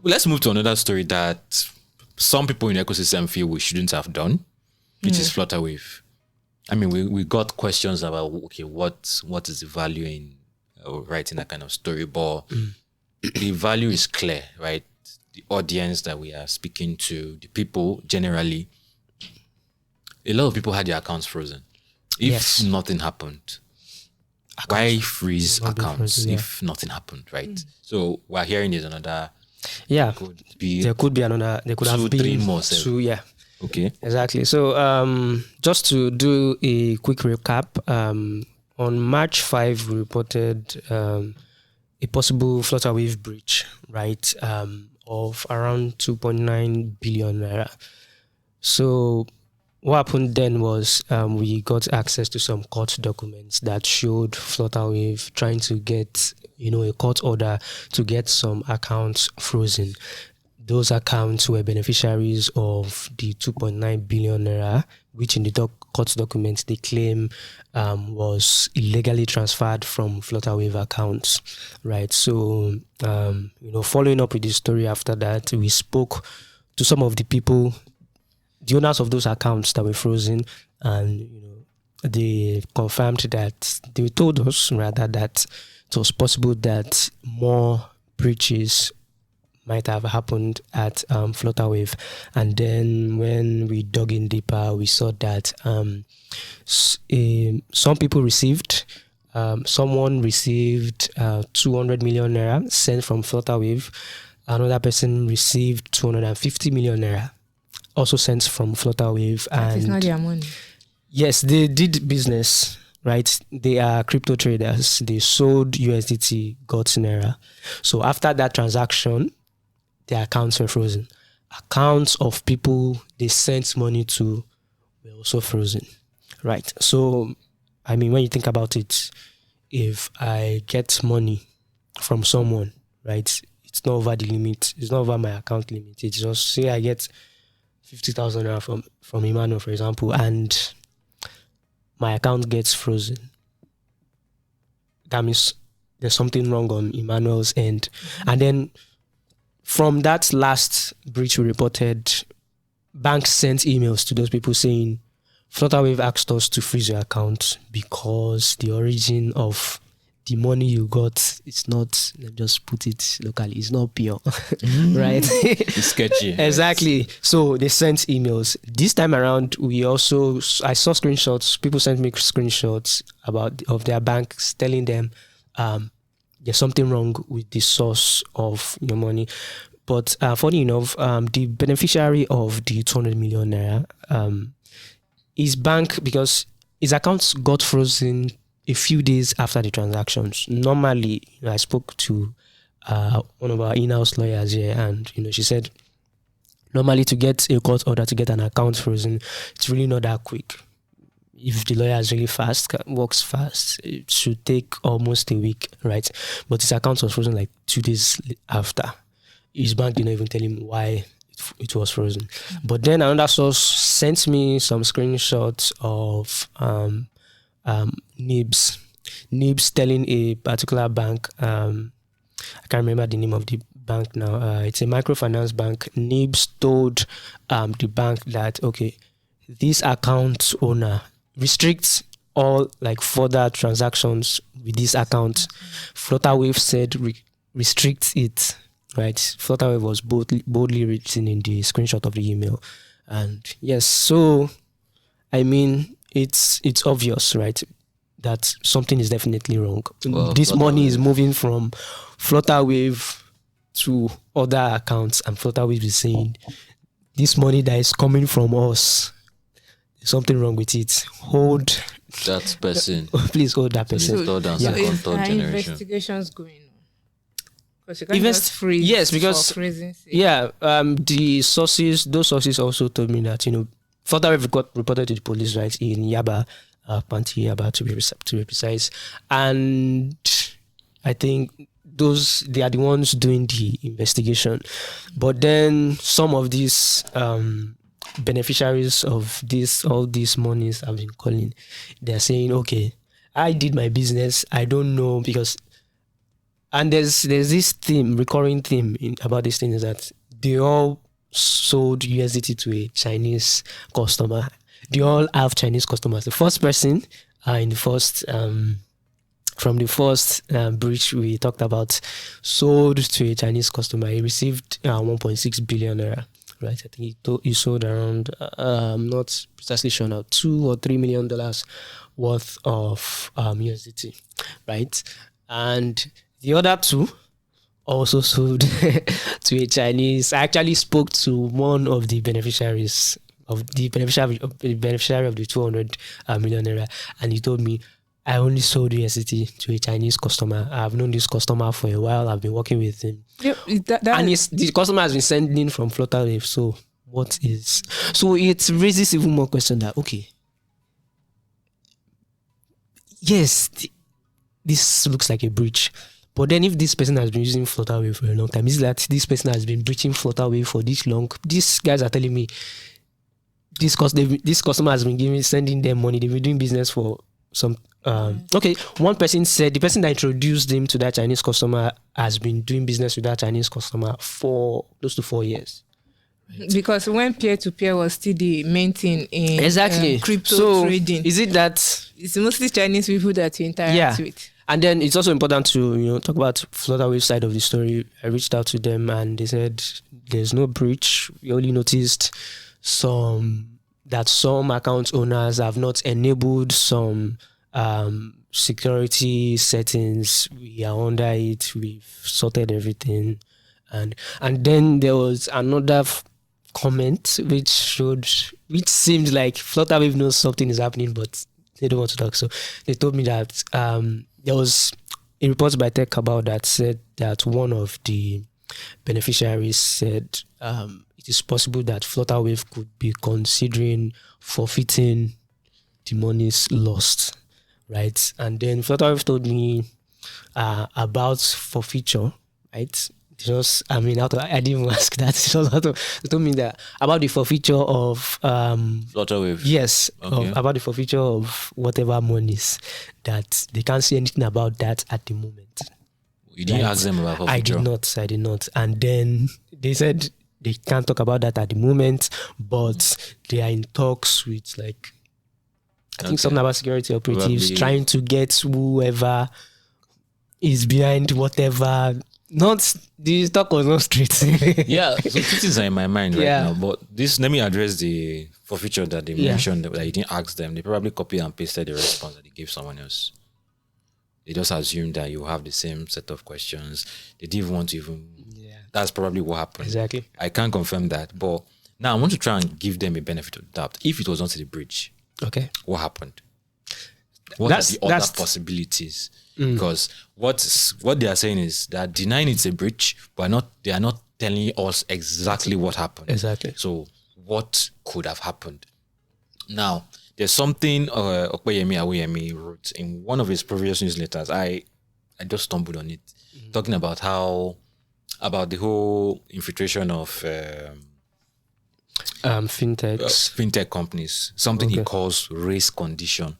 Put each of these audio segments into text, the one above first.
let's move to another story that some people in the ecosystem feel we shouldn't have done, which is Flutterwave. I mean, we got questions about, okay, what is the value in writing that kind of story? But the value is clear, right? The audience that we are speaking to, the people generally, a lot of people had their accounts frozen. If nothing happened, why freeze accounts if nothing happened, right? So we're hearing there's another. There could be another. There could have been 3 more. Two, yeah. Okay. Exactly. So just to do a quick recap, on March 5, we reported a possible Flutterwave breach, right, of around 2.9 billion naira. So what happened then was we got access to some court documents that showed Flutterwave trying to get, a court order to get some accounts frozen. Those accounts were beneficiaries of the 2.9 billion naira, which in the court documents they claim was illegally transferred from Flutterwave accounts, right? So, following up with the story after that, we spoke to some of the people, the owners of those accounts that were frozen, and they confirmed that they told us rather that it was possible that more breaches might have happened at Flutterwave. And then when we dug in deeper, we saw that some people received, someone received 200 million naira sent from Flutterwave. Another person received 250 million naira also sent from Flutterwave. That is not their money. Yes, they did business, right? They are crypto traders. They sold USDT, got naira. So after that transaction, their accounts were frozen. Accounts of people they sent money to were also frozen, right? So, I mean, when you think about it, if I get money from someone, right, it's not over the limit. It's not over my account limit. It's just, say I get 50,000 naira from Emmanuel, for example, and my account gets frozen. That means there's something wrong on Emmanuel's end. And then from that last breach we reported, banks sent emails to those people saying, Flutterwave asked us to freeze your account because the origin of the money you got is not, let me just put it locally, it's not pure, right? It's sketchy. Exactly. So they sent emails. This time around, I saw screenshots, people sent me screenshots of their banks telling them there's something wrong with the source of your money. But funny enough, the beneficiary of the 200 million naira, his bank, because his accounts got frozen a few days after the transactions. Normally, I spoke to one of our in-house lawyers here, and she said, normally to get a court order to get an account frozen, it's really not that quick. If the lawyer is really fast, works fast, it should take almost a week, right? But his account was frozen like 2 days after. His bank didn't even tell him why it was frozen. But then another source sent me some screenshots of NIBS telling a particular bank, I can't remember the name of the bank now, it's a microfinance bank. NIBS told the bank that, okay, this account owner restricts all like further transactions with this account. Flutterwave said restricts it, right? Flutterwave was boldly written in the screenshot of the email. And yes, so I mean, it's obvious, right, that something is definitely wrong. Well, this money is moving from Flutterwave to other accounts, and Flutterwave is saying this money that is coming from us, there's something wrong with it. Hold that person. Please hold that person. So is investigations going on? Because you can't just freeze. Yes, because for freezing sake. those sources also told me that Flutterwave got reported to the police, right, in Yaba, Panti Yaba to be precise, and I think they are the ones doing the investigation. But then some of these beneficiaries of all these monies I've been calling, they're saying, okay, I did my business. I don't know, because And there's this recurring theme about this thing is that they all sold USDT to a Chinese customer. They all have Chinese customers. The first person in the first from the first breach we talked about sold to a Chinese customer. He received 1.6 billion naira. Right, I think he sold around, I'm not precisely sure now, $2 or $3 million worth of USDT, right? And the other two also sold to a Chinese. I actually spoke to one of the beneficiaries of the beneficiary of the 200 million naira, and he told me, I only sold USDT to a Chinese customer. I've known this customer for a while. I've been working with him. Yep, and the customer has been sending from Flutterwave. So it raises even more question that, okay, yes, this looks like a breach. But then if this person has been using Flutterwave for a long time, is that this person has been breaching Flutterwave for this long? These guys are telling me this customer has been sending them money. They've been doing business for some. Okay, one person said the person that introduced him to that Chinese customer has been doing business with that Chinese customer for close to 4 years. Right. Because when peer-to-peer was still the main thing in crypto trading. Is it that it's mostly Chinese people that you interact with? And then it's also important to talk about Flutterwave side of the story. I reached out to them and they said there's no breach. We only noticed some account owners have not enabled some security settings. We are under it. We've sorted everything, and then there was another comment which seemed like Flutterwave knows something is happening, but they don't want to talk. So they told me that there was a report by Tech about that said that one of the beneficiaries said it is possible that Flutterwave could be considering forfeiting the monies lost. Right, and then Flutterwave told me about forfeiture. Right, I didn't even ask that. They told me that about the forfeiture of Flutterwave. Yes, okay. About the forfeiture of whatever monies, that they can't say anything about that at the moment. You didn't ask them about forfeiture? I did not. And then they said they can't talk about that at the moment, but they are in talks with I think something about security operatives trying to get whoever is behind whatever. Not the talk was not straight. Yeah, so things are in my mind right now. But let me address the forfeiture that they mentioned that you didn't ask them. They probably copied and pasted the response that they gave someone else. They just assumed that you have the same set of questions. They didn't want to even. Yeah. That's probably what happened. Exactly. I can't confirm that, but now I want to try and give them a benefit of the doubt. If it was not the breach. Okay. What happened? What are the other possibilities? Because what they are saying is that denying it's a breach, but they are not telling us exactly what happened. Exactly. So what could have happened? Now, there's something Okoyemi Awoyemi wrote in one of his previous newsletters. I just stumbled on it, talking about about the whole infiltration of fintech companies, something he calls race condition.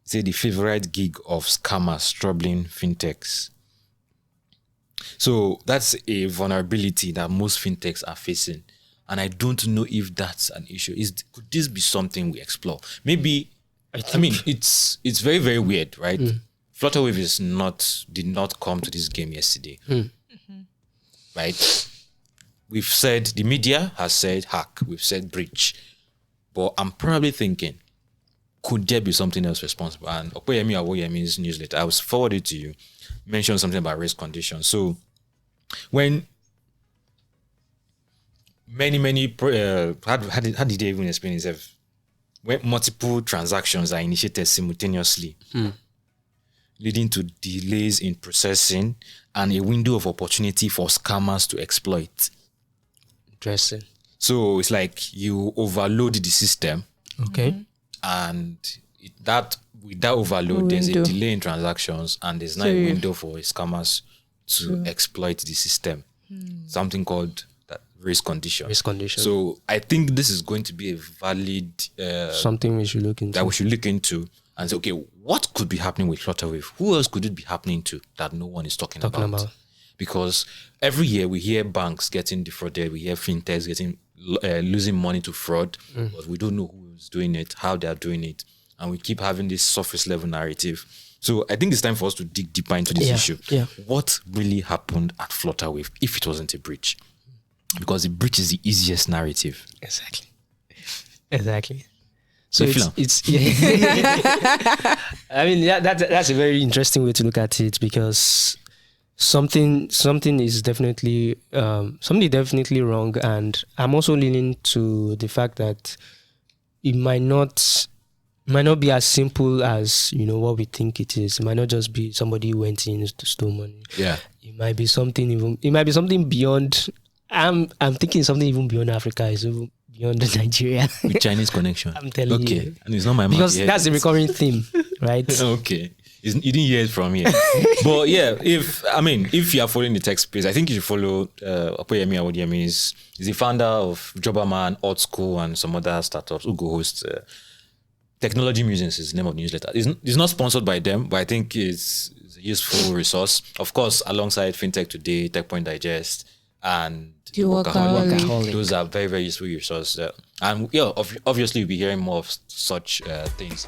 Say the favorite gig of scammers troubling fintechs. So that's a vulnerability that most fintechs are facing, and I don't know if that's an issue. Could this be something we explore? Maybe. I mean, it's very, very weird, right? Flutterwave did not come to this game yesterday, right? We've said, the media has said hack, we've said breach. But I'm probably thinking, could there be something else responsible? And Okoyemi Awoyemi's newsletter, I was forwarded to you, mentioned something about race conditions. So when many, how did they even explain itself? When multiple transactions are initiated simultaneously, leading to delays in processing and a window of opportunity for scammers to exploit. Interesting. So it's like you overload the system. Okay. And with that overload, there's a delay in transactions and there's now a window for scammers to exploit the system. Something called that race condition. Race condition. So I think this is going to be a valid... something we should look into. That we should look into. and say, okay, what could be happening with Flutterwave? Who else could it be happening to that no one is talking about? Because every year we hear banks getting defrauded, we hear fintechs getting losing money to fraud, but we don't know who is doing it, how they are doing it, and we keep having this surface level narrative. So I think it's time for us to dig deeper into this issue. Yeah. What really happened at Flutterwave if it wasn't a breach? Because the breach is the easiest narrative. Exactly. So it's I mean, that's a very interesting way to look at it, because something is definitely wrong, and I'm also leaning to the fact that it might not be as simple as what we think it is. It might not just be somebody who went in to steal money. Yeah, it might be something beyond. I'm thinking something even beyond Africa, is even beyond Nigeria. With Chinese connection. I'm telling you. Okay, and it's not my mouth. Because that's the recurring theme, right? Okay. You didn't hear it from here. But yeah, if you are following the tech space, I think you should follow Apoyemi Awodiemi. He's the founder of Jobberman, Odd School, and some other startups who go host Technology Musings is the name of the newsletter. It's not sponsored by them, but I think it's a useful resource. Of course, alongside FinTech Today, TechPoint Digest, and The Workaholic. Those are very, very useful resources. And yeah, obviously, we'll be hearing more of such things